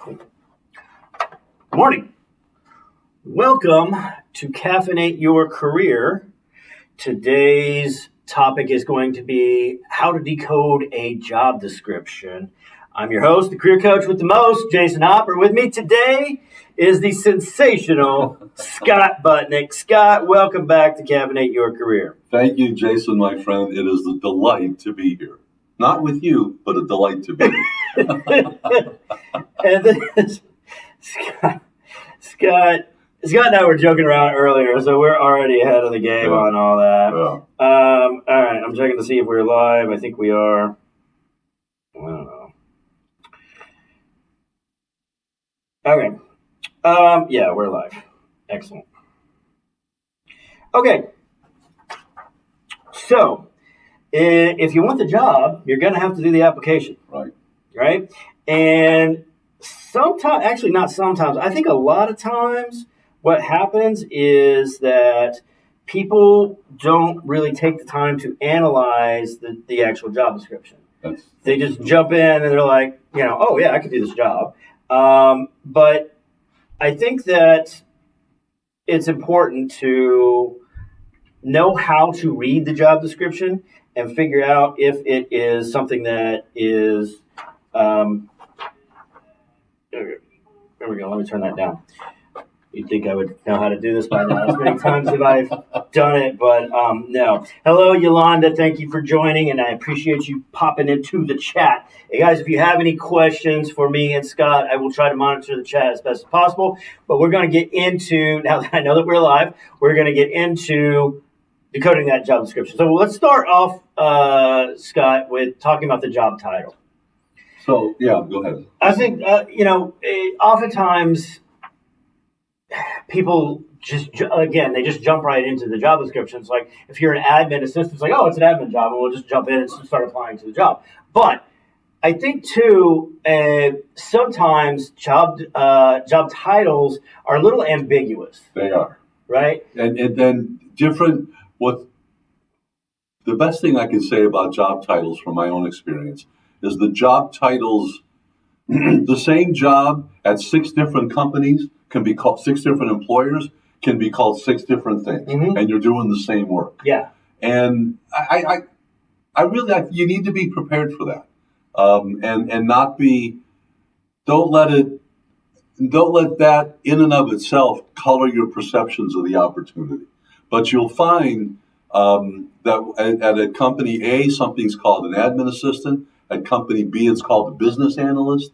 Good morning. Welcome to Caffeinate Your Career. Today's topic is going to be how to decode a job description. I'm your host, the career coach with the most, Jason Hopper. With me today is the sensational Scott Butnick. Scott, welcome back to Caffeinate Your Career. Thank you, Jason, my friend. It is a delight to be here. Not with you, but a delight to be here. And this, Scott and I were joking around earlier, so we're already ahead of the game on all that. Yeah. All right, I'm checking to see if we're live. I think we are. I don't know. Okay. Yeah, we're live. Excellent. Okay. So, if you want the job, you're going to have to do the application. Right? And sometimes, actually not sometimes, I think a lot of times what happens is that people don't really take the time to analyze the actual job description. They just jump in and they're like, oh yeah, I could do this job. But I think that it's important to know how to read the job description and figure out if it is something that is, there we go, let me turn that down. You'd think I would know how to do this by now. As many times as I've done it, but no. Hello, Yolanda. Thank you for joining, and I appreciate you popping into the chat. Hey, guys, if you have any questions for me and Scott, I will try to monitor the chat as best as possible. But we're going to get into, now that I know that we're live, we're going to get into decoding that job description. So let's start off, Scott, with talking about the job title. So, yeah, go ahead. I think, oftentimes people they just jump right into the job descriptions. Like if you're an admin assistant, it's like, oh, it's an admin job, and we'll just jump in and start applying to the job. But I think too, sometimes job titles are a little ambiguous. They are. Right? And then the best thing I can say about job titles from my own experience is the job titles, the same job at 6 different companies can be called 6 different employers, can be called 6 different things, and you're doing the same work. Yeah. And I really, you need to be prepared for that, and not be. Don't let that in and of itself color your perceptions of the opportunity. But you'll find that at a company A, something's called an admin assistant. At company B, it's called a business analyst.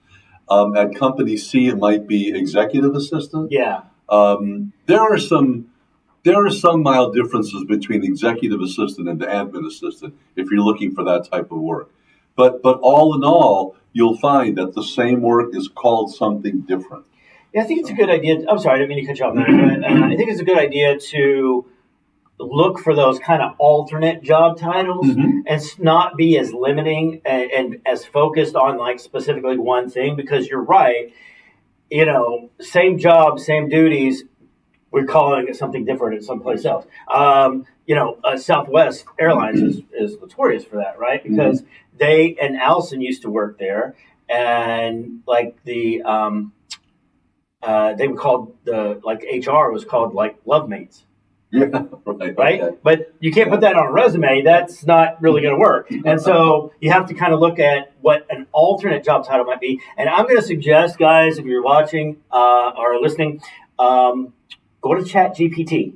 At company C, it might be executive assistant. Yeah. There are some mild differences between executive assistant and the admin assistant if you're looking for that type of work. But all in all, you'll find that the same work is called something different. Yeah, I think it's a good idea. I'm sorry, I didn't mean to cut you off there. But, I think it's a good idea to look for those kind of alternate job titles and not be as limiting and as focused on like specifically one thing, because you're right, same job, same duties, we're calling it something different at someplace else. Southwest Airlines is notorious for that, right? Because they and Allison used to work there, and like they were called HR was called like love mates. Yeah, right. Okay. But you can't put that on a resume. That's not really going to work. And so you have to kind of look at what an alternate job title might be. And I'm going to suggest, guys, if you're watching or listening, go to ChatGPT.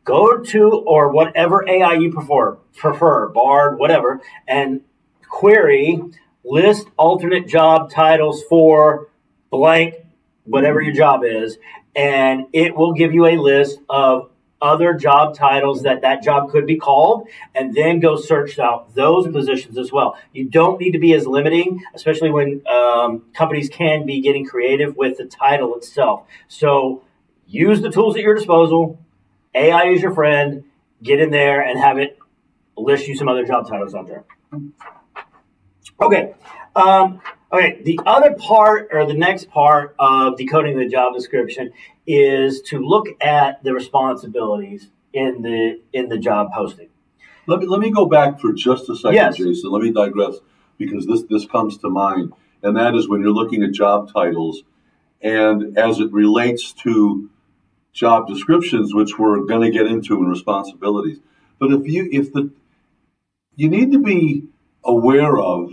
Go to, or whatever AI you prefer, Bard, whatever, and query, list alternate job titles for blank, whatever your job is, and it will give you a list of other job titles that job could be called, and then go search out those positions as well. You don't need to be as limiting, especially when companies can be getting creative with the title itself. So use the tools at your disposal. AI is your friend. Get in there and have it list you some other job titles out there. Okay. The other part, or the next part of decoding the job description, is to look at the responsibilities in the job posting. Let me go back for just a second, Yes. Jason. Let me digress, because this comes to mind. and that is when you're looking at job titles and as it relates to job descriptions, which we're going to get into, and responsibilities. But you need to be aware of,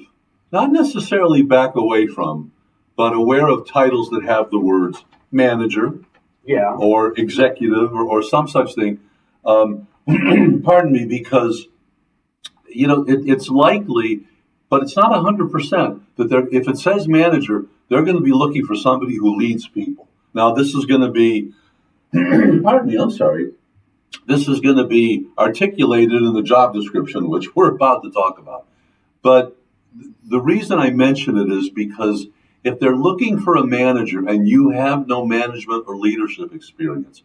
not necessarily back away from, but aware of titles that have the words manager, or executive, or some such thing. Pardon me, because it's likely, but it's not 100% that if it says manager, they're going to be looking for somebody who leads people. Now, this is going to be, pardon me, I'm sorry. This is going to be articulated in the job description, which we're about to talk about. But the reason I mention it is because if they're looking for a manager and you have no management or leadership experience,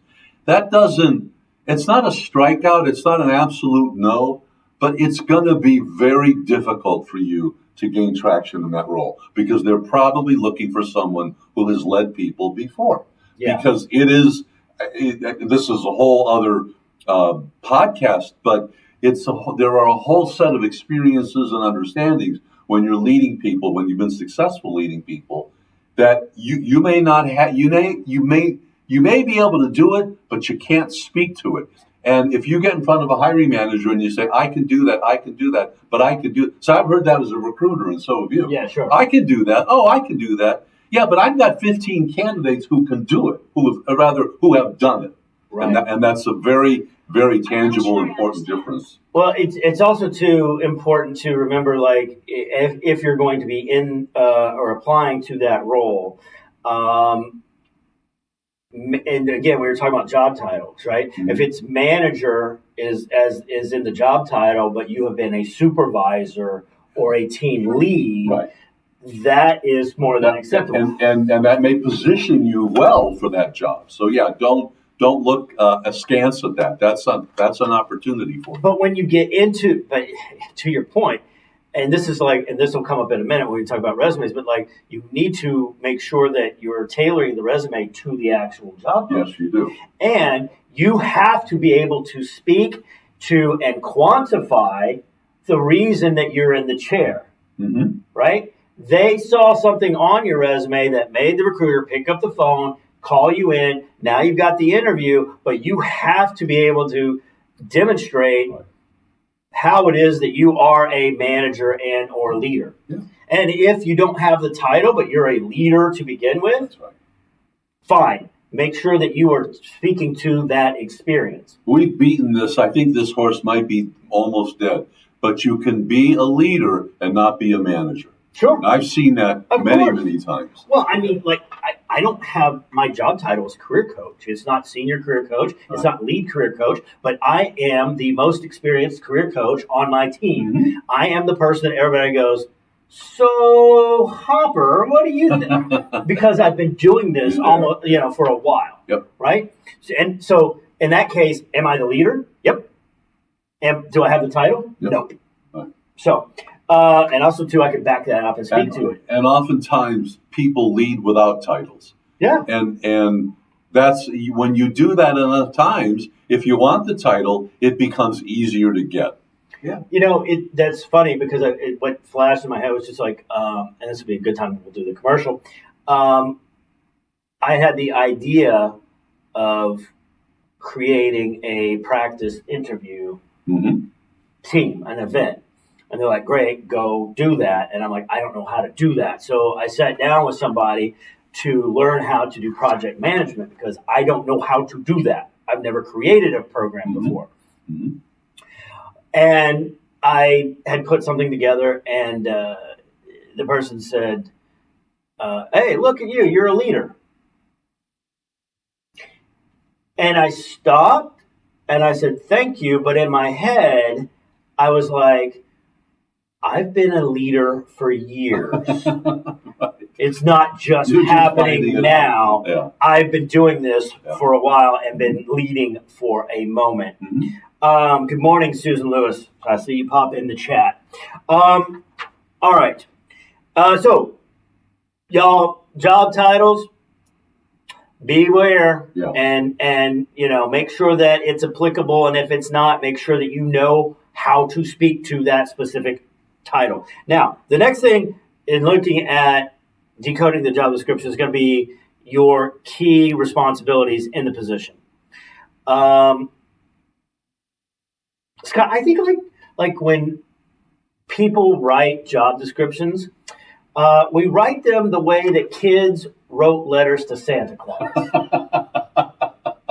it's not a strikeout, it's not an absolute no, but it's going to be very difficult for you to gain traction in that role because they're probably looking for someone who has led people before. Yeah. Because this is a whole other podcast, but there are a whole set of experiences and understandings when you're leading people, when you've been successful leading people, that you may not have, you may be able to do it, but you can't speak to it. And if you get in front of a hiring manager and you say, I can do that, but I can do it. So I've heard that as a recruiter, and so have you. Yeah, sure. I can do that. Oh, I can do that. Yeah, but I've got 15 candidates who can do it, who have done it. Right. And that's a very, very tangible, important difference. Well, it's also too important to remember, like, if you're going to be in or applying to that role, and again, we were talking about job titles, right? Mm-hmm. If it's manager is in the job title, but you have been a supervisor or a team lead, right, that is more than acceptable. And that may position you well for that job. So yeah, don't look askance at that. That's an opportunity for you. But when you get to your point, and this will come up in a minute when we talk about resumes, but like you need to make sure that you're tailoring the resume to the actual job. Yes, you do. And you have to be able to speak to and quantify the reason that you're in the chair, mm-hmm, right? They saw something on your resume that made the recruiter pick up the phone, call you in. Now you've got the interview, but you have to be able to demonstrate how it is that you are a manager and or leader. Yeah. And if you don't have the title, but you're a leader to begin with, that's right, fine. Make sure that you are speaking to that experience. We've beaten this. I think this horse might be almost dead, but you can be a leader and not be a manager. Sure. I've seen that many times. Well, I mean, like, I don't have my job title as career coach. It's not senior career coach. It's not lead career coach. But I am the most experienced career coach on my team. Mm-hmm. I am the person that everybody goes, so, Hopper, what do you think? Because I've been doing this almost, for a while. Yep. Right? And so, in that case, am I the leader? Yep. Do I have the title? Yep. Nope. Right. So... and also, too, I can back that up and speak to it. And oftentimes, people lead without titles. Yeah. And that's when you do that enough times, if you want the title, it becomes easier to get. Yeah. That's funny because what flashed in my head was just like, and this would be a good time we'll do the commercial. I had the idea of creating a practice interview team, an event. And they're like, great, go do that. And I'm like, I don't know how to do that. So I sat down with somebody to learn how to do project management because I don't know how to do that. I've never created a program before. Mm-hmm. And I had put something together and the person said, hey, look at you. You're a leader. And I stopped and I said, thank you. But in my head, I was like, I've been a leader for years. Right. It's not just happening now. Yeah. I've been doing this for a while and been leading for a moment. Mm-hmm. Good morning, Susan Lewis. I see you pop in the chat. All right. So, y'all, job titles, beware. Yeah. And make sure that it's applicable. And if it's not, make sure that you know how to speak to that specific title. Now, the next thing in looking at decoding the job description is going to be your key responsibilities in the position. Scott, I think like when people write job descriptions, we write them the way that kids wrote letters to Santa Claus,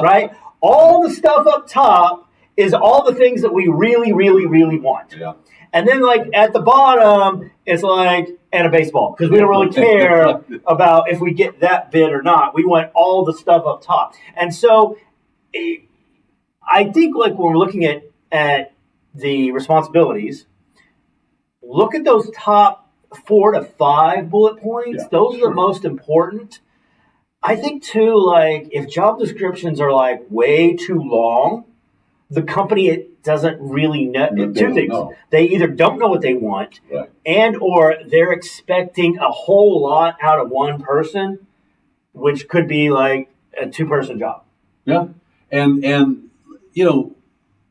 right? All the stuff up top is all the things that we really, really, really want. Yeah. And then like at the bottom, it's like, and a baseball, because we don't really care about if we get that bid or not. We want all the stuff up top. And so I think like when we're looking at the responsibilities, look at those top 4 to 5 bullet points. Yeah, those are the most important. I think too, like if job descriptions are like way too long, the company it doesn't really know. Two things: they either don't know what they want, right, and or they're expecting a whole lot out of one person, which could be like a 2-person job. Yeah, and you know,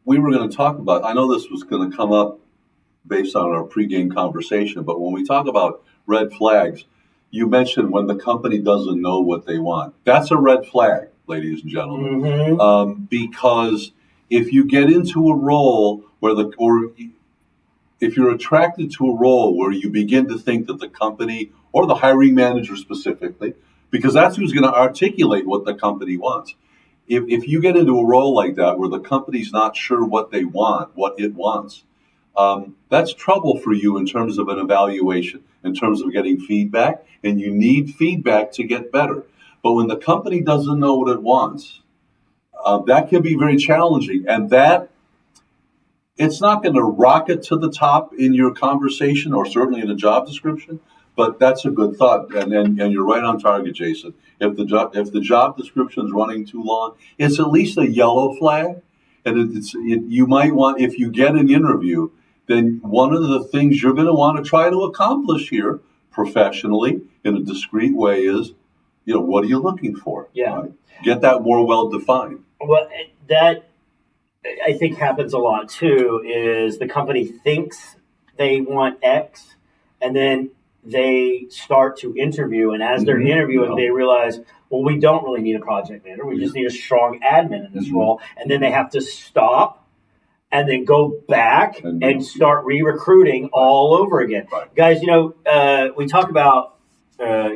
we were going to talk about. I know this was going to come up based on our pregame conversation, but when we talk about red flags, you mentioned when the company doesn't know what they want. That's a red flag, ladies and gentlemen, because if you get into a role or if you're attracted to a role where you begin to think that the company or the hiring manager specifically, because that's who's going to articulate what the company wants. If you get into a role like that where the company's not sure what they want, what it wants, that's trouble for you in terms of an evaluation, in terms of getting feedback, and you need feedback to get better. But when the company doesn't know what it wants, that can be very challenging, and that it's not going to rocket to the top in your conversation or certainly in a job description, but that's a good thought, and you're right on target, Jason. If the job description is running too long, it's at least a yellow flag, and you might want, if you get an interview, then one of the things you're going to want to try to accomplish here professionally in a discreet way is, what are you looking for? Yeah. Right? Get that more well defined. Well, that I think happens a lot too, is the company thinks they want X, and then they start to interview, and as they're interviewing, they realize, well, we don't really need a project manager. We just need a strong admin in this role. And then they have to stop and then go back and start re-recruiting all over again. Right. Guys, we talk about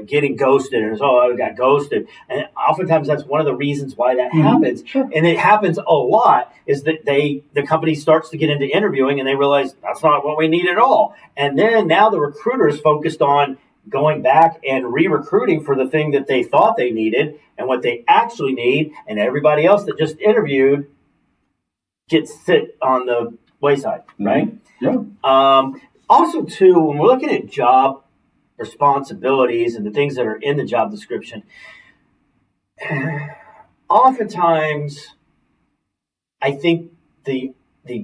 getting ghosted, and I got ghosted, and oftentimes that's one of the reasons why that happens. Sure. And it happens a lot is that the company starts to get into interviewing and they realize that's not what we need at all, and then now the recruiter is focused on going back and re-recruiting for the thing that they thought they needed and what they actually need, and everybody else that just interviewed gets sit on the wayside, right? Yeah. Also too, when we're looking at job responsibilities and the things that are in the job description, oftentimes I think the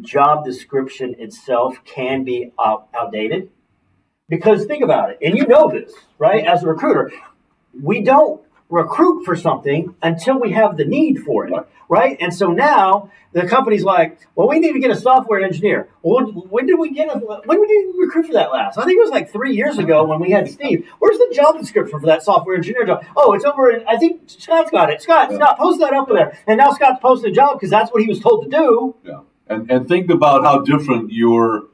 job description itself can be outdated, because think about it, and you know this, right? As a recruiter, we don't recruit for something until we have the need for it, right? And so now the company's like, well, we need to get a software engineer. Well, when did we recruit for that last? I think it was like 3 years ago when we had Steve. Where's the job description for that software engineer job? Oh, it's over in, I think Scott's got it. Scott, post that up there. And now Scott's posting a job because that's what he was told to do. Yeah. And think about how different your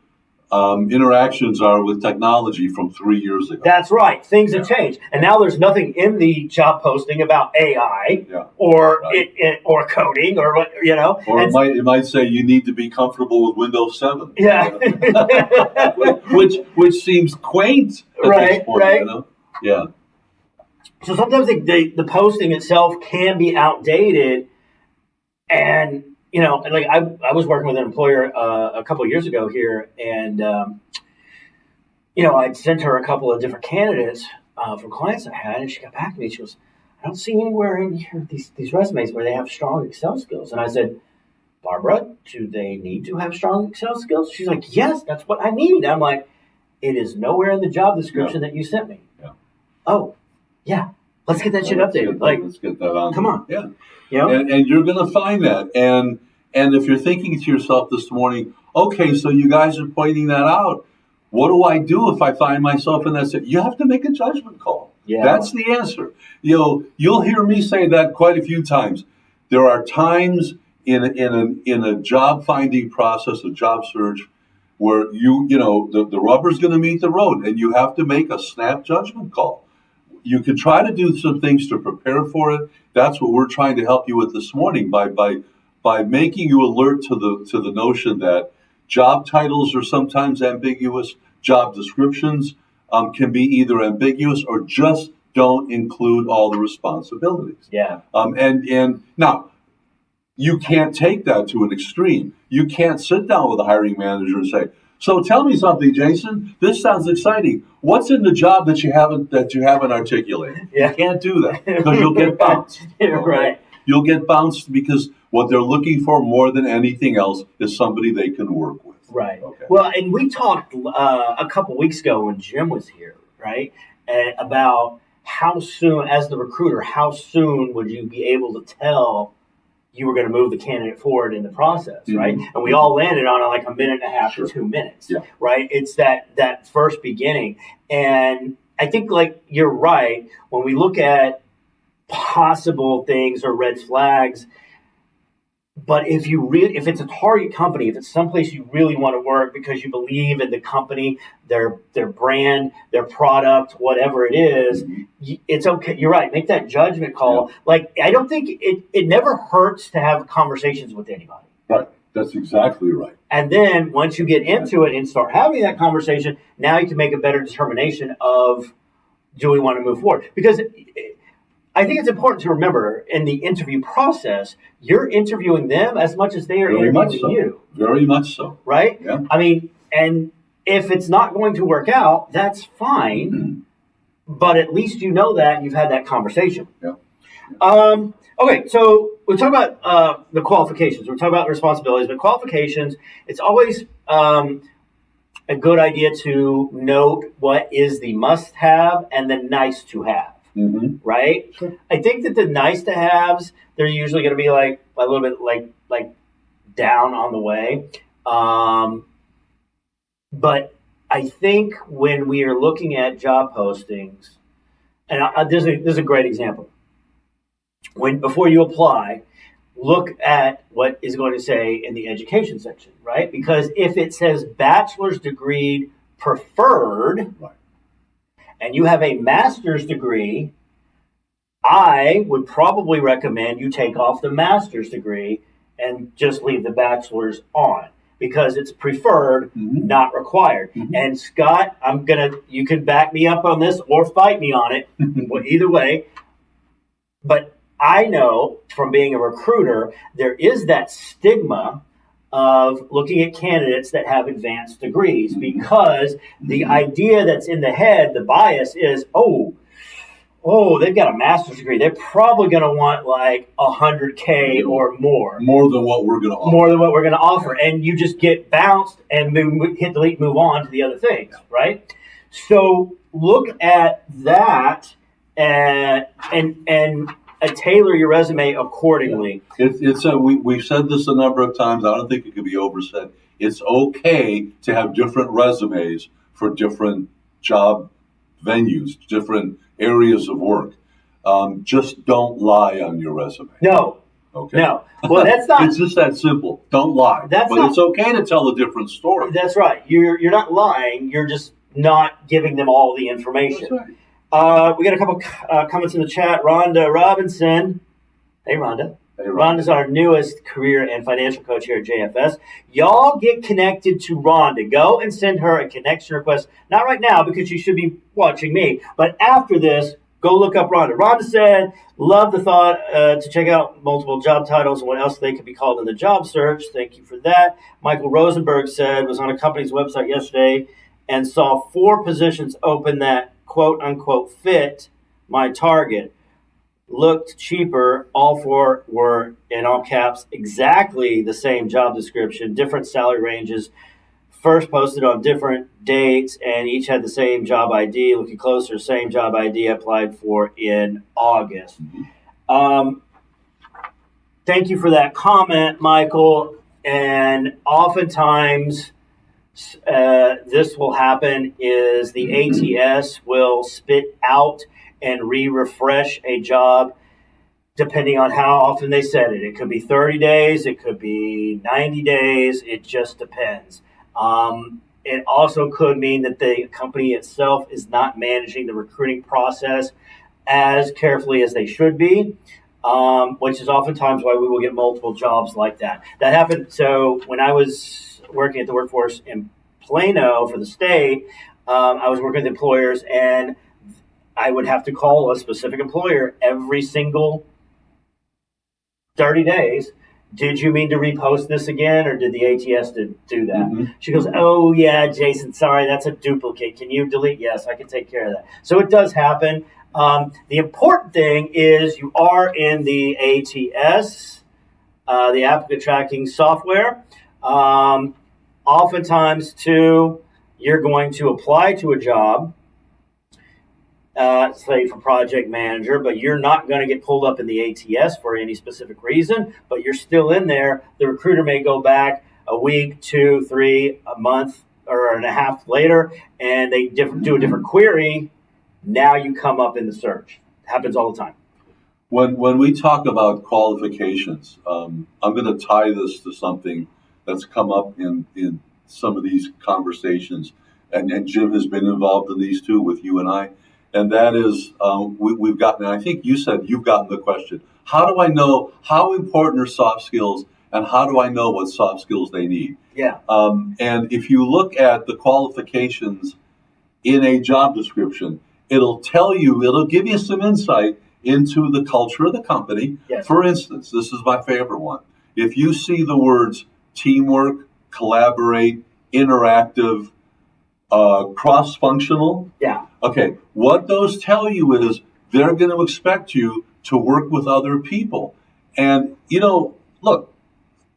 interactions are with technology from 3 years ago. That's right. Things have changed. And now there's nothing in the job posting about AI or or coding or what, Or it might say you need to be comfortable with Windows 7. Yeah. which seems quaint at this point, right. Yeah. So sometimes the posting itself can be outdated, and like I was working with an employer a couple of years ago here, and I'd sent her a couple of different candidates from clients I had, and she got back to me. She goes, "I don't see anywhere in here these resumes where they have strong Excel skills." And I said, "Barbara, do they need to have strong Excel skills?" She's like, "Yes, that's what I need." I'm like, "It is nowhere in the job description that you sent me." Yeah. Oh, yeah. Let's get that shit updated. Let's get that on. Come on. Yeah. And you're going to find that. And if you're thinking to yourself this morning, okay, so you guys are pointing that out. What do I do if I find myself in that situation? You have to make a judgment call. Yeah. That's the answer. You'll hear me say that quite a few times. There are times in a job finding process, a job search, where the rubber's going to meet the road, and you have to make a snap judgment call. You can try to do some things to prepare for it. That's what we're trying to help you with this morning by making you alert to the notion that job titles are sometimes ambiguous. Job descriptions can be either ambiguous or just don't include all the responsibilities. Yeah. And now you can't take that to an extreme. You can't sit down with a hiring manager and say, "So tell me something, Jason. This sounds exciting. What's in the job that you haven't articulated?" Yeah. You can't do that because you'll get bounced. Right. You'll get bounced because what they're looking for more than anything else is somebody they can work with. Right. Okay. Well, and we talked a couple weeks ago when Jim was here, right, about how soon, as the recruiter, how soon would you be able to tell you were going to move the candidate forward in the process, right? Mm-hmm. And we all landed on like a minute and a half to 2 minutes, Yeah. right? It's that first beginning. And I think, like, you're right, when we look at possible things or red flags, but if it's a target company, if it's someplace you really want to work because you believe in the company, their brand, their product, whatever it is, it's okay. You're right. Make that judgment call. Yeah. Like, I don't think it never hurts to have conversations with anybody. Right. That's exactly right. And then once you get into it and start having that conversation, now you can make a better determination of, do we want to move forward? Because I think it's important to remember in the interview process, you're interviewing them as much as they are interviewing you. Very much so. Right? Yeah. I mean, and if it's not going to work out, that's fine. Mm-hmm. But at least you know that you've had that conversation. Yeah. Okay, so we talk about the qualifications. We're talking about responsibilities, but qualifications, it's always a good idea to note what is the must-have and the nice-to-have. Mm-hmm. Right? Sure. I think that the nice to haves, they're usually going to be like a little bit like down on the way. But I think when we are looking at job postings, and there's a great example. Before you apply, look at what is going to say in the education section, right? Because if it says bachelor's degree preferred, right, and you have a master's degree, I would probably recommend you take off the master's degree and just leave the bachelor's on because it's preferred, mm-hmm, not required. Mm-hmm. And Scott, you can back me up on this or fight me on it, either way. But I know from being a recruiter, there is that stigma of looking at candidates that have advanced degrees, because the idea that's in the head, the bias is, oh, they've got a master's degree. They're probably going to want like $100K or more. More than what we're going to offer. More than what we're going to offer. And you just get bounced and hit delete, move on to the other things, right? So look at that and tailor your resume accordingly. Yeah. We've said this a number of times. I don't think it could be oversaid. It's okay to have different resumes for different job venues, different areas of work. Just don't lie on your resume. No. Okay. No. Well, that's not. It's just that simple. Don't lie. It's okay to tell a different story. That's right. You're not lying. You're just not giving them all the information. That's right. We got a couple comments in the chat. Rhonda Robinson. Hey, Rhonda. Hey, Rhonda. Rhonda's our newest career and financial coach here at JFS. Y'all get connected to Rhonda. Go and send her a connection request. Not right now because you should be watching me. But after this, go look up Rhonda. Rhonda said, love the thought to check out multiple job titles and what else they could be called in the job search. Thank you for that. Michael Rosenberg said, was on a company's website yesterday and saw 4 positions open that quote unquote fit my target. Looked cheaper. All 4 were, in all caps, exactly the same job description, different salary ranges, first posted on different dates, and each had the same job ID. Looking closer, same job ID applied for in August. Mm-hmm. Thank you for that comment, Michael. And oftentimes this will happen is the ATS will spit out and refresh a job depending on how often they said it. It could be 30 days, it could be 90 days, it just depends. It also could mean that the company itself is not managing the recruiting process as carefully as they should be, which is oftentimes why we will get multiple jobs like that. That happened. So when I was working at the workforce in Plano for the state, I was working with employers, and I would have to call a specific employer every single 30 days. Did you mean to repost this again, or did the ATS do that? Mm-hmm. She goes, oh, yeah, Jason, sorry, that's a duplicate. Can you delete? Yes, I can take care of that. So it does happen. The important thing is you are in the ATS, the applicant tracking software. Oftentimes, too, you're going to apply to a job, say for project manager, but you're not going to get pulled up in the ATS for any specific reason, but you're still in there. The recruiter may go back a week, 2, 3, a month, or and a half later, and they do a different query. Now you come up in the search. It happens all the time. When we talk about qualifications, I'm going to tie this to something that's come up in some of these conversations, and Jim has been involved in these too with you and I, and that is we've gotten, and I think you said you've gotten the question, how do I know how important are soft skills, and how do I know what soft skills they need? Yeah. And if you look at the qualifications in a job description, it'll give you some insight into the culture of the company. Yes. For instance, this is my favorite one. If you see the words teamwork, collaborate, interactive, cross-functional. Yeah. Okay, what those tell you is they're going to expect you to work with other people. And, look,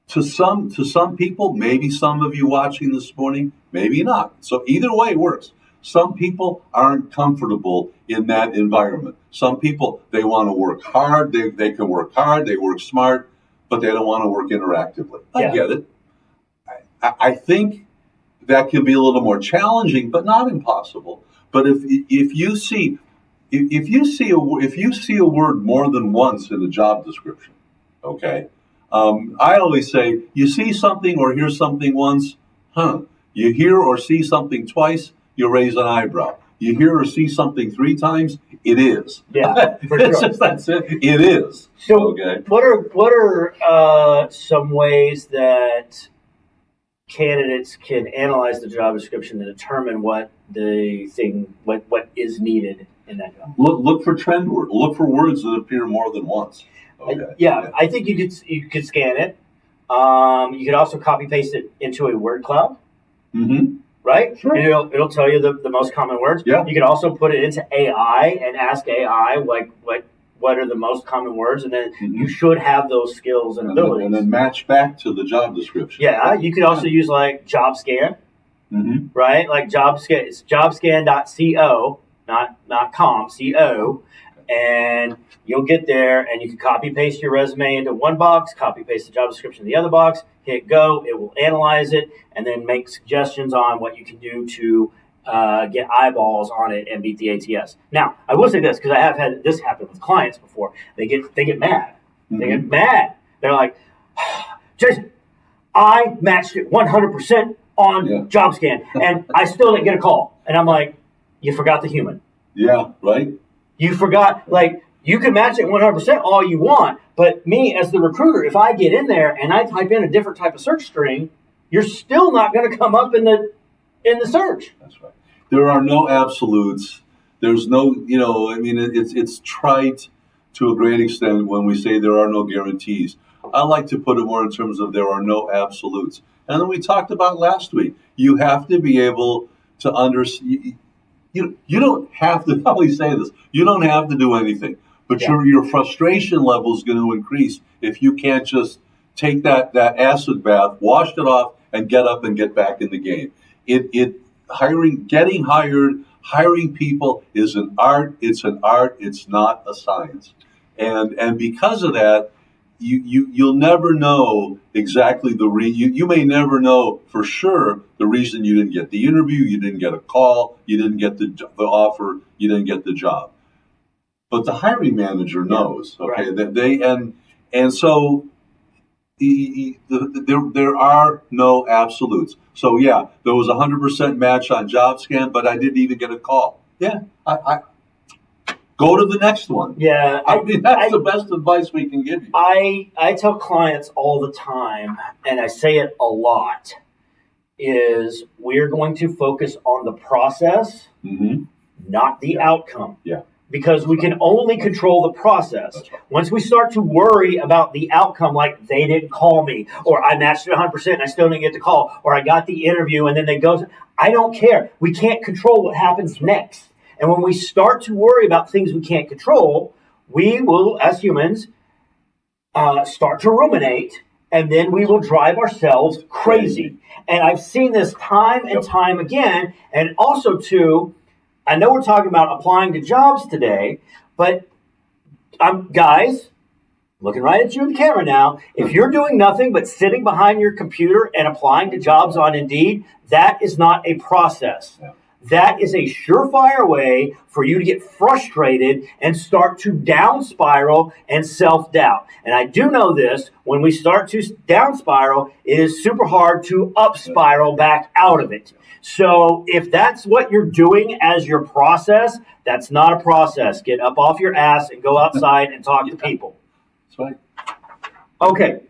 to some people, maybe some of you watching this morning, maybe not. So either way works. Some people aren't comfortable in that environment. Some people, they want to work hard. They can work hard. They work smart, but they don't want to work interactively. I get it. I think that can be a little more challenging, but not impossible. But if you see a word more than once in a job description, okay, I always say you see something or hear something once, you hear or see something twice, you raise an eyebrow. You hear or see something 3 times, it is. Yeah, for sure. It's just that's it. It is. So, okay. What are some ways that candidates can analyze the job description to determine what is needed in that job? Look for trend words. Look for words that appear more than once. Okay. I think you could scan it. You could also copy paste it into a word cloud. Mm-hmm. Right? Sure. And it'll tell you the most common words. Yeah. You can also put it into AI and ask AI what are the most common words, and then you should have those skills and abilities. And then match back to the job description. Yeah, you could also use like JobScan, right? Like JobScan, it's jobscan.co, not com, co, and you'll get there and you can copy paste your resume into one box, copy paste the job description in the other box, hit go, it will analyze it, and then make suggestions on what you can do to get eyeballs on it and beat the ATS. Now, I will say this, because I have had this happen with clients before. They get mad. They get mad. They're like, Jason, I matched it 100% on JobScan, and I still didn't get a call. And I'm like, you forgot the human. Yeah, right? You forgot, you can match it 100% all you want, but me as the recruiter, if I get in there and I type in a different type of search string, you're still not going to come up in the search. That's right. There are no absolutes. There's no, it's trite to a great extent when we say there are no guarantees. I like to put it more in terms of there are no absolutes. And then we talked about last week, you have to be able to understand. You don't have to, I always say this, you don't have to do anything, but your frustration level is going to increase if you can't just take that acid bath, wash it off, and get up and get back in the game. Getting hired, hiring people is an art. It's an art. It's not a science. And because of that, you'll never know exactly you may never know for sure the reason you didn't get the interview, you didn't get a call, you didn't get the offer, you didn't get the job. but the hiring manager knows. Okay, Right. that and so there are no absolutes. So yeah, there was 100% match on JobScan, but I didn't even get a call. Yeah, I go to the next one. Yeah, I mean, that's the best advice we can give you. I tell clients all the time, and I say it a lot, is we're going to focus on the process, not the outcome. Yeah. Because we can only control the process. Right. Once we start to worry about the outcome, like they didn't call me, or I matched it 100% and I still didn't get the call, or I got the interview and then they go, I don't care. We can't control what happens next. And when we start to worry about things we can't control, we will, as humans, start to ruminate, and then we will drive ourselves crazy. And I've seen this time and time again. And also, too, I know we're talking about applying to jobs today, but guys, looking right at you in the camera now, if you're doing nothing but sitting behind your computer and applying to jobs on Indeed, that is not a process. Yeah. That is a surefire way for you to get frustrated and start to down spiral and self-doubt. And I do know this, when we start to down spiral, it is super hard to up spiral back out of it. So if that's what you're doing as your process, that's not a process. Get up off your ass and go outside and talk to people. That's right. Okay.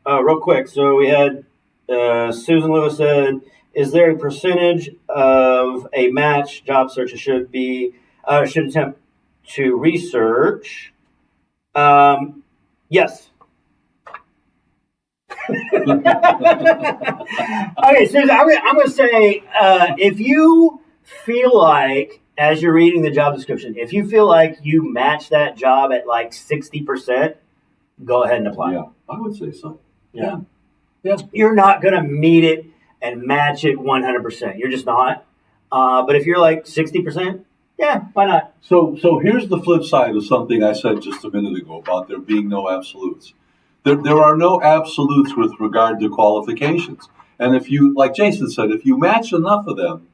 Real quick. So we had Susan Lewis said, is there a percentage of a match job searcher should attempt to research? Yes. Okay, Susan, I'm going to say if you feel like, as you're reading the job description, if you feel like you match that job at like 60%, go ahead and apply. Yeah, I would say so. Yeah. You're not going to meet it and match it 100%. You're just not. But if you're like 60%, yeah, why not? So here's the flip side of something I said just a minute ago about there being no absolutes. There are no absolutes with regard to qualifications. And if you, like Jason said, if you match enough of them,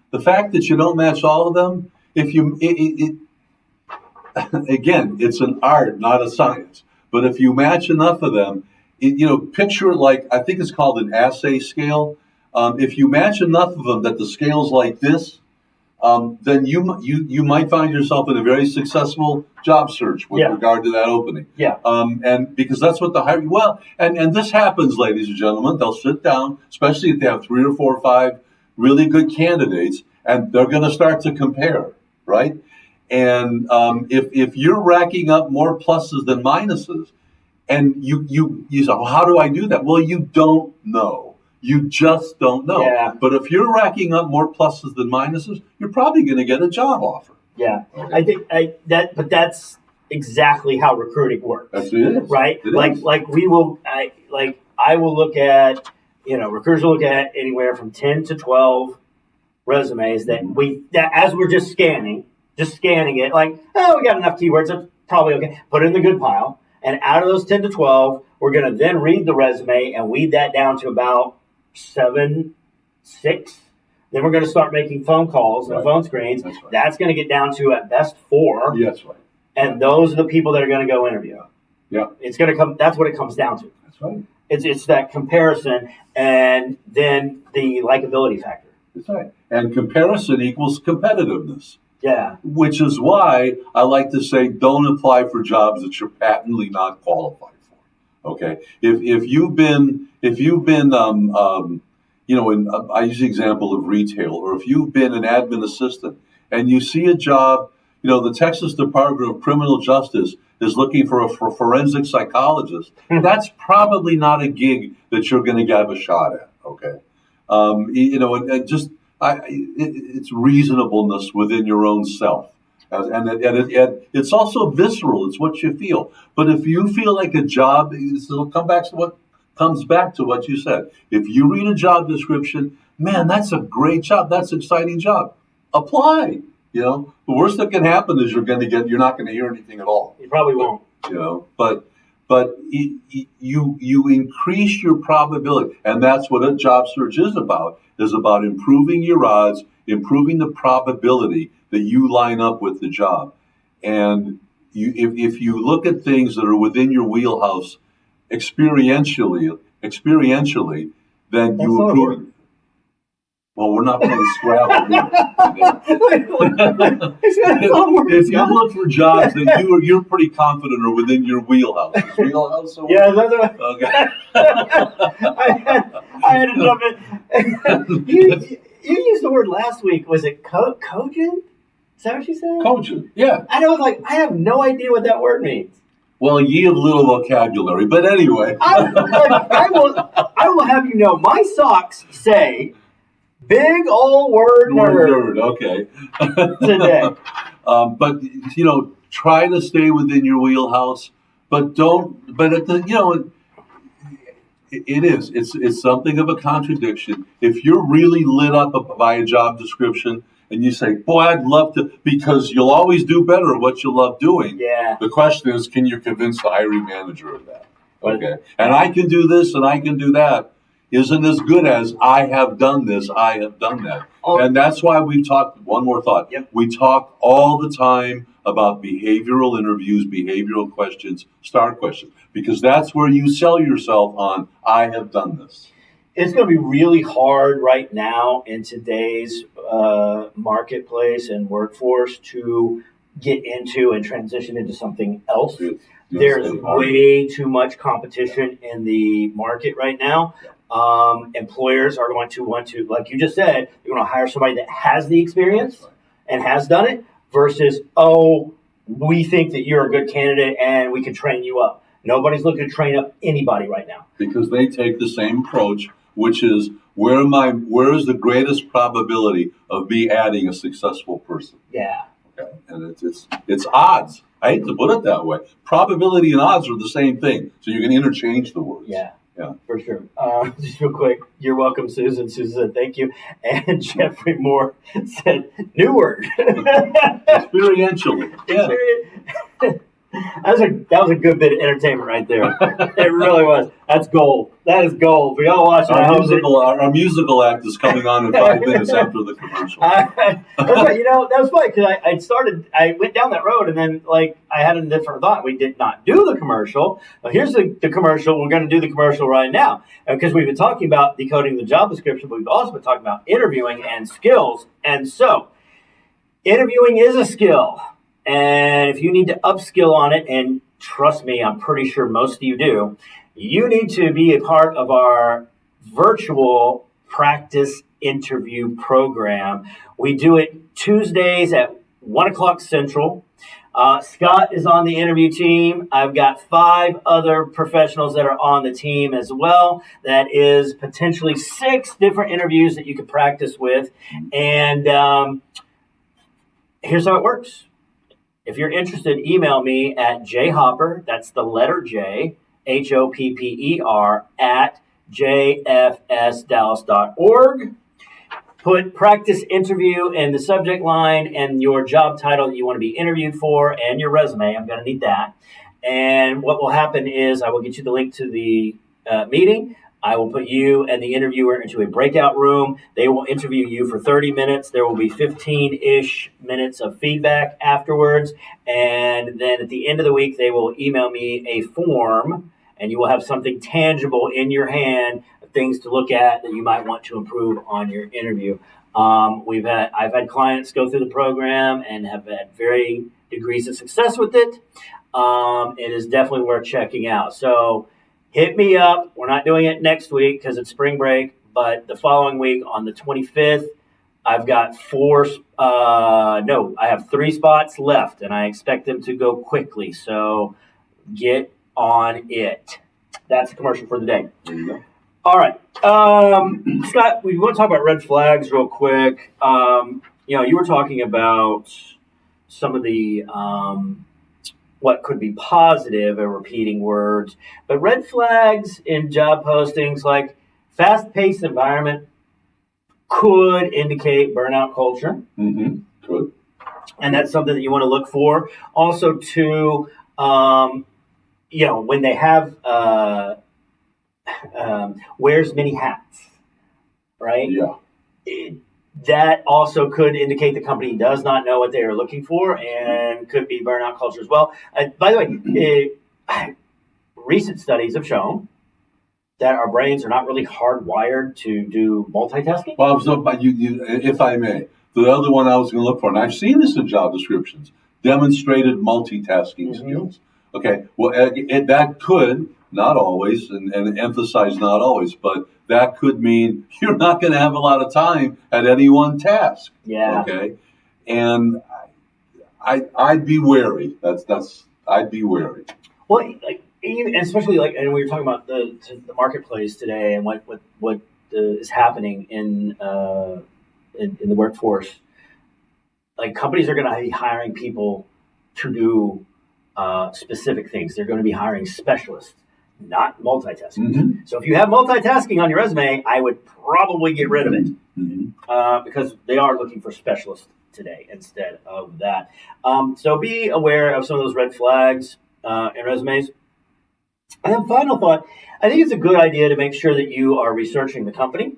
the fact that you don't match all of them, again, it's an art, not a science. But if you match enough of them, picture it like, I think it's called an assay scale. If you match enough of them that the scale's like this, then you might find yourself in a very successful job search with regard to that opening. Yeah. And because that's what the hiring, and this happens, ladies and gentlemen, they'll sit down, especially if they have 3 or 4 or 5 really good candidates, and they're going to start to compare, right? And if you're racking up more pluses than minuses, and you say, well, how do I do that? Well, you don't know. You just don't know. Yeah. But if you're racking up more pluses than minuses, you're probably going to get a job offer. Yeah. Okay. I think but that's exactly how recruiting works. That's what it is. Right? It is. I will look at, recruiters will look at anywhere from 10 to 12 resumes that as we're just scanning it, like, we got enough keywords, that's probably okay. Put it in the good pile. And out of those 10 to 12, we're going to then read the resume and weed that down to about 7, 6. Then we're going to start making phone calls and phone screens. That's right. That's going to get down to at best 4. Yeah, that's right. And those are the people that are going to go interview. Yeah. It's going to come. That's what it comes down to. That's right. It's that comparison and then the likability factor. That's right. And comparison equals competitiveness. Yeah. Which is why I like to say, don't apply for jobs that you're patently not qualified for. Okay. If you've been I use the example of retail, or if you've been an admin assistant and you see a job, the Texas Department of Criminal Justice is looking for a forensic psychologist. That's probably not a gig that you're going to have a shot at. Okay. It's reasonableness within your own self. And it's also visceral. It's what you feel. But if you feel like a job, it'll come back to what you said. If you read a job description, man, that's a great job. That's an exciting job. Apply. The worst that can happen is you're not going to hear anything at all. You probably won't. But you increase your probability, and that's what a job search is about improving your odds, improving the probability that you line up with the job. And if you look at things that are within your wheelhouse experientially, then you improve. Well, we're not playing Scrabble either. If you look for jobs that you're pretty confident are within your wheelhouse. Wheelhouse? Yeah, that's what. Okay. I had to jump in. You used the word last week. Was it cogent? Is that what you said? Cogent, yeah. I was like, I have no idea what that word means. Well, ye have little vocabulary, but anyway. I will have you know, my socks say big old word nerd. Okay. Today. But, try to stay within your wheelhouse, but it's something of a contradiction. If you're really lit up by a job description and you say, boy, I'd love to, because you'll always do better at what you love doing. Yeah. The question is, can you convince the hiring manager of that? Okay. And I can do this and I can do that isn't as good as I have done this, I have done that. Oh. And that's why we talk, one more thought. Yep. We talk all the time about behavioral interviews, behavioral questions, STAR questions, because that's where you sell yourself on, I have done this. It's going to be really hard right now in today's marketplace and workforce to get into and transition into something else. There's way too much competition in the market right now. Employers are going to want to, like you just said, you're going to hire somebody that has the experience and has done it versus, we think that you're a good candidate and we can train you up. Nobody's looking to train up anybody right now. Because they take the same approach, which is where is the greatest probability of me adding a successful person? Yeah. Okay. And it's odds. I hate to put it that way. Probability and odds are the same thing. So you can interchange the words. Yeah. For sure. Just real quick, you're welcome, Susan. Susan said thank you. And Jeffrey Moore said, new word. Experientially. Yeah. That was a good bit of entertainment right there. It really was. That's gold. That is gold. We all watch our musical act is coming on in 5 minutes after the commercial. That was funny because I went down that road and then I had a different thought. We did not do the commercial. Well, here's the commercial. We're going to do the commercial right now because we've been talking about decoding the job description, but we've also been talking about interviewing and skills. And so interviewing is a skill. And if you need to upskill on it, and trust me, I'm pretty sure most of you do, you need to be a part of our virtual practice interview program. We do it Tuesdays at 1 o'clock Central. Scott is on the interview team. I've got 5 other professionals that are on the team as well. That is potentially 6 different interviews that you can practice with. And here's how it works. If you're interested, email me at jhopper, that's the letter J, HOPPER, at jfsdallas.org. Put practice interview in the subject line and your job title that you want to be interviewed for and your resume. I'm going to need that. And what will happen is I will get you the link to the meeting. I will put you and the interviewer into a breakout room. They will interview you for 30 minutes. There will be 15-ish minutes of feedback afterwards. And then at the end of the week, they will email me a form, and you will have something tangible in your hand, things to look at that you might want to improve on your interview. I've had clients go through the program and have had varying degrees of success with it. It is definitely worth checking out. So hit me up. We're not doing it next week because it's spring break, but the following week on the 25th, I've got I have 3 spots left, and I expect them to go quickly. So get on it. That's the commercial for the day. There you go. All right. Scott, we want to talk about red flags real quick. You were talking about some of the what could be positive and repeating words. But red flags in job postings, like fast-paced environment, could indicate burnout culture. Mm-hmm. Could. And that's something that you want to look for. Also, too, when they have wears many hats, right? Yeah. that also could indicate the company does not know what they are looking for and could be burnout culture as well. By the way, recent studies have shown that our brains are not really hardwired to do multitasking. Well, if I may, the other one I was going to look for, and I've seen this in job descriptions, demonstrated multitasking skills. Okay, well, that could, not always, and emphasize not always, but that could mean you're not going to have a lot of time at any one task. Yeah. Okay, and I'd be wary. I'd be wary. Well, like, even, especially like, and we were talking about the marketplace today and what is happening in the workforce. Like, companies are going to be hiring people to do specific things. They're going to be hiring specialists, not multitaskers. Mm-hmm. So if you have multitasking on your resume, I would probably get rid of it because they are looking for specialists today instead of that. So be aware of some of those red flags in resumes. And then final thought, I think it's a good idea to make sure that you are researching the company.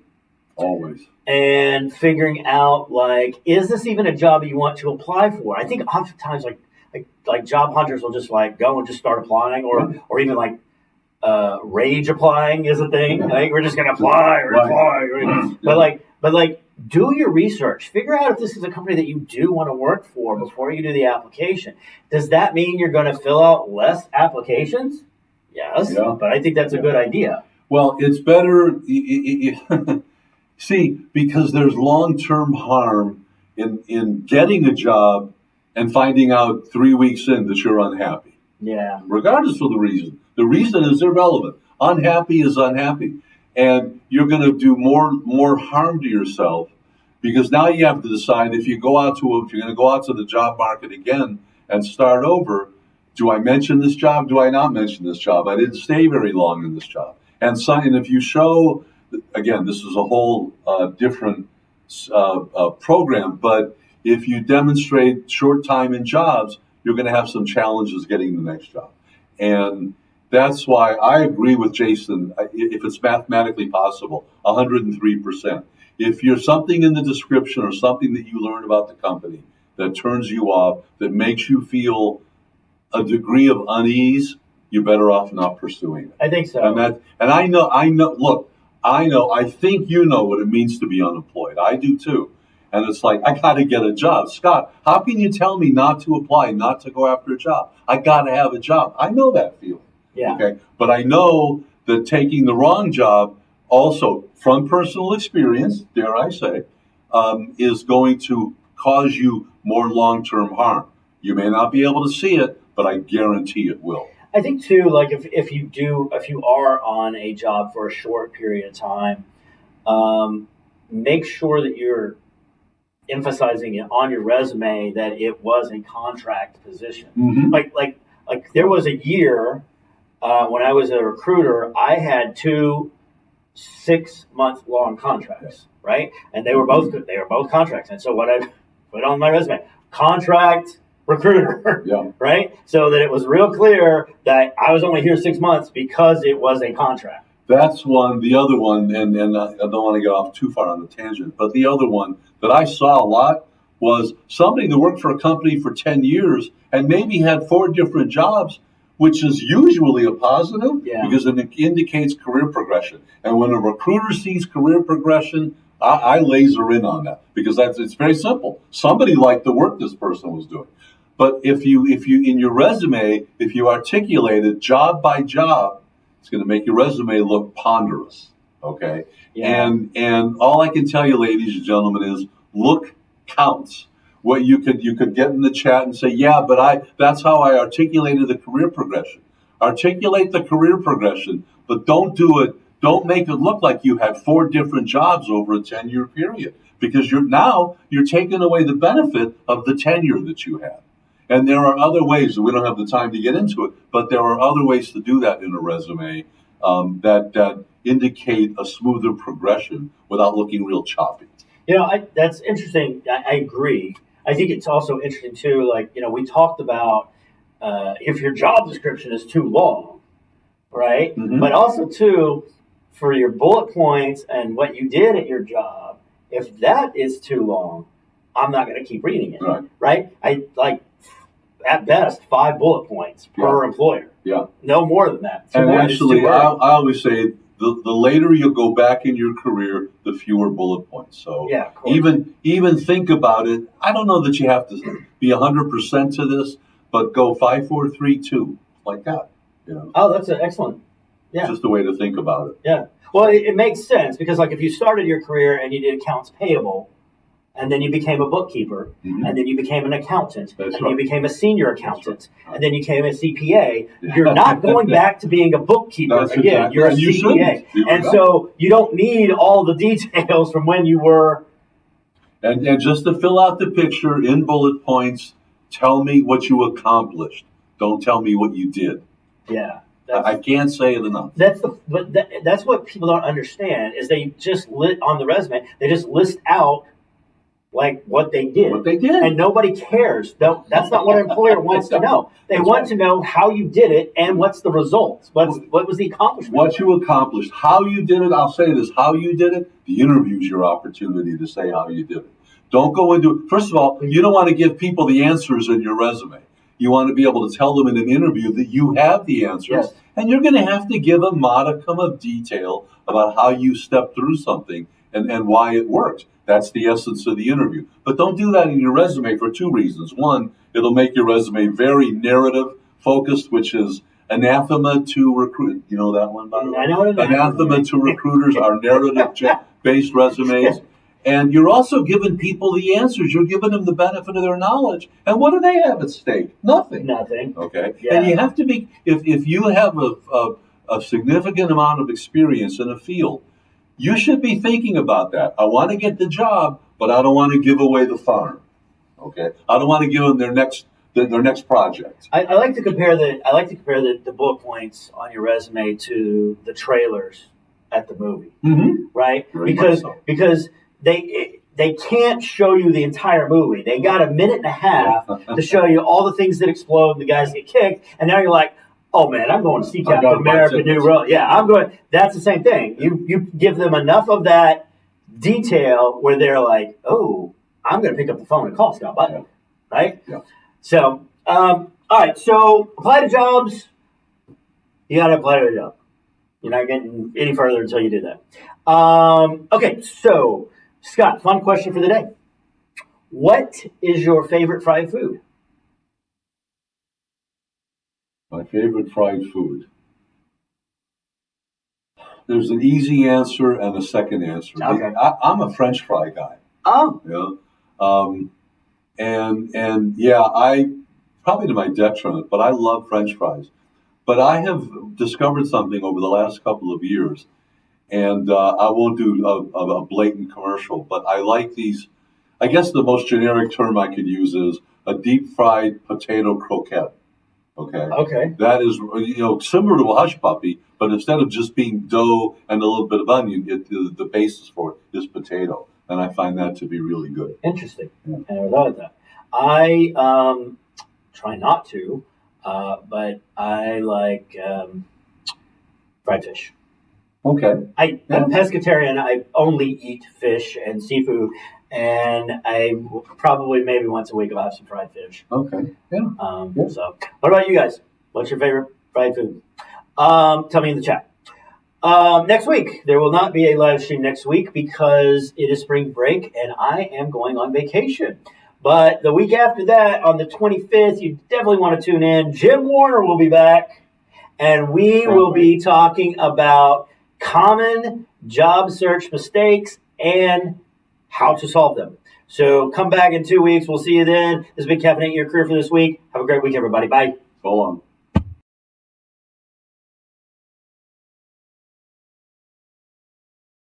Always. And figuring out, like, is this even a job you want to apply for? I think oftentimes like job hunters will just like go and just start applying or even like rage applying is a thing. Like, we're just going to apply or apply. But like, do your research. Figure out if this is a company that you do want to work for before you do the application. Does that mean you're going to fill out less applications? Yes, but I think that's a good idea. Well, it's better, see, because there's long-term harm in getting a job and finding out 3 weeks in that you're unhappy. Yeah. Regardless of the reason. The reason is irrelevant. Unhappy is unhappy. And you're going to do more harm to yourself because now you have to decide if you're going to go out to the job market again and start over. Do I mention this job? Do I not mention this job? I didn't stay very long in this job. And if you show, again, this is a whole different program, but if you demonstrate short time in jobs, you're going to have some challenges getting the next job. And that's why I agree with Jason, if it's mathematically possible, 103%. If you're something in the description or something that you learn about the company that turns you off, that makes you feel a degree of unease, you're better off not pursuing it. I think so. And I know, look, I think you know what it means to be unemployed. I do too. And it's like, I got to get a job. Scott, how can you tell me not to apply, not to go after a job? I got to have a job. I know that feeling. Yeah. Okay. But I know that taking the wrong job, also from personal experience, dare I say, is going to cause you more long-term harm. You may not be able to see it, but I guarantee it will. I think too, like if you are on a job for a short period of time, make sure that you're emphasizing it on your resume that it was a contract position. Mm-hmm. Like there was a year when I was a recruiter, I had 2 6-month-long contracts, right? And they were both good. They were both contracts. And so what I put on my resume, contract recruiter, right? So that it was real clear that I was only here 6 months because it was a contract. That's one. The other one, and I don't want to get off too far on the tangent, but the other one that I saw a lot was somebody that worked for a company for 10 years and maybe had 4 different jobs, which is usually a positive because it indicates career progression. And when a recruiter sees career progression, I laser in on that because it's very simple. Somebody liked the work this person was doing. But if you in your resume, if you articulate it job by job, it's going to make your resume look ponderous. Okay. Yeah. And all I can tell you, ladies and gentlemen, is look counts. What you could get in the chat and say, but that's how I articulated the career progression. Articulate the career progression, but don't make it look like you had 4 different jobs over a 10-year period because you're taking away the benefit of the tenure that you had. And there are other ways, and we don't have the time to get into it, but there are other ways to do that in a resume that indicate a smoother progression without looking real choppy. That's interesting. I agree. I think it's also interesting, too, we talked about if your job description is too long, right? Mm-hmm. But also, too, for your bullet points and what you did at your job, if that is too long, I'm not going to keep reading it. Right. I like at best 5 bullet points per employer. Yeah. No more than that. And actually, I always say the later you go back in your career, the fewer bullet points. So even think about it. I don't know that you have to be 100% to this, but go 5, 4, 3, 2, like that. You know. Oh, that's excellent. Yeah. Just a way to think about it. Yeah. Well, it makes sense because, like, if you started your career and you did accounts payable, and then you became a bookkeeper, and then you became an accountant, you became a senior accountant, and then you became a CPA, you're not going back to being a bookkeeper again. You're a CPA. And so you don't need all the details from when you were. And just to fill out the picture in bullet points, tell me what you accomplished. Don't tell me what you did. Yeah. I can't say it enough. That's what people don't understand is they just on the resume, they just list out like what they did. And nobody cares. That's not what an employer wants to know. They want to know how you did it and what's the results. What was the accomplishment? What you accomplished. How you did it, I'll say this, how you did it, the interview's your opportunity to say how you did it. Don't go into it. First of all, you don't want to give people the answers in your resume. You want to be able to tell them in an interview that you have the answers. Yes. And you're going to have to give a modicum of detail about how you stepped through something and why it worked. That's the essence of the interview. But don't do that in your resume for 2 reasons. One, it'll make your resume very narrative focused, which is anathema to recruit. You know that one, by the way? I know what anathema to recruiters are narrative-based resumes. And you're also giving people the answers. You're giving them the benefit of their knowledge. And what do they have at stake? Nothing. Okay? Yeah. And you have to be, if you have a significant amount of experience in a field, you should be thinking about that. I want to get the job, but I don't want to give away the farm. Okay? I don't want to give them their next project. I like to compare the bullet points on your resume to the trailers at the movie. Right? Because they can't show you the entire movie. They got a minute and a half to show you all the things that explode, the guys get kicked, and now you're like, oh man, I'm going to see Captain America New World. Yeah, I'm going. That's the same thing. You give them enough of that detail where they're like, oh, I'm going to pick up the phone and call Scott Butnick, right? Yeah. So, all right. So apply to jobs. You got to apply to a job. You're not getting any further until you do that. Okay. So, Scott, fun question for the day. What is your favorite fried food? My favorite fried food. There's an easy answer and a second answer. Okay. I'm a French fry guy. Oh. And yeah, I probably to my detriment, but I love French fries. But I have discovered something over the last couple of years, and I won't do a blatant commercial, but I like these. I guess the most generic term I could use is a deep fried potato croquette. Okay. That is, similar to a hush puppy, but instead of just being dough and a little bit of onion, the basis for it is potato, and I find that to be really good. Interesting. Yeah. I never thought of that. I try not to, but I like fried fish. Okay. I'm pescatarian. I only eat fish and seafood, and I probably maybe once a week I'll have some fried fish. Okay. Yeah. So, what about you guys? What's your favorite fried food? Tell me in the chat. Next week, there will not be a live stream next week because it is spring break and I am going on vacation. But the week after that, on the 25th, you definitely want to tune in. Jim Warner will be back, and we will be talking about common job search mistakes and how to solve them. So come back in 2 weeks. We'll see you then. This has been Caffeinate Your Career for this week. Have a great week, everybody. Bye. So long.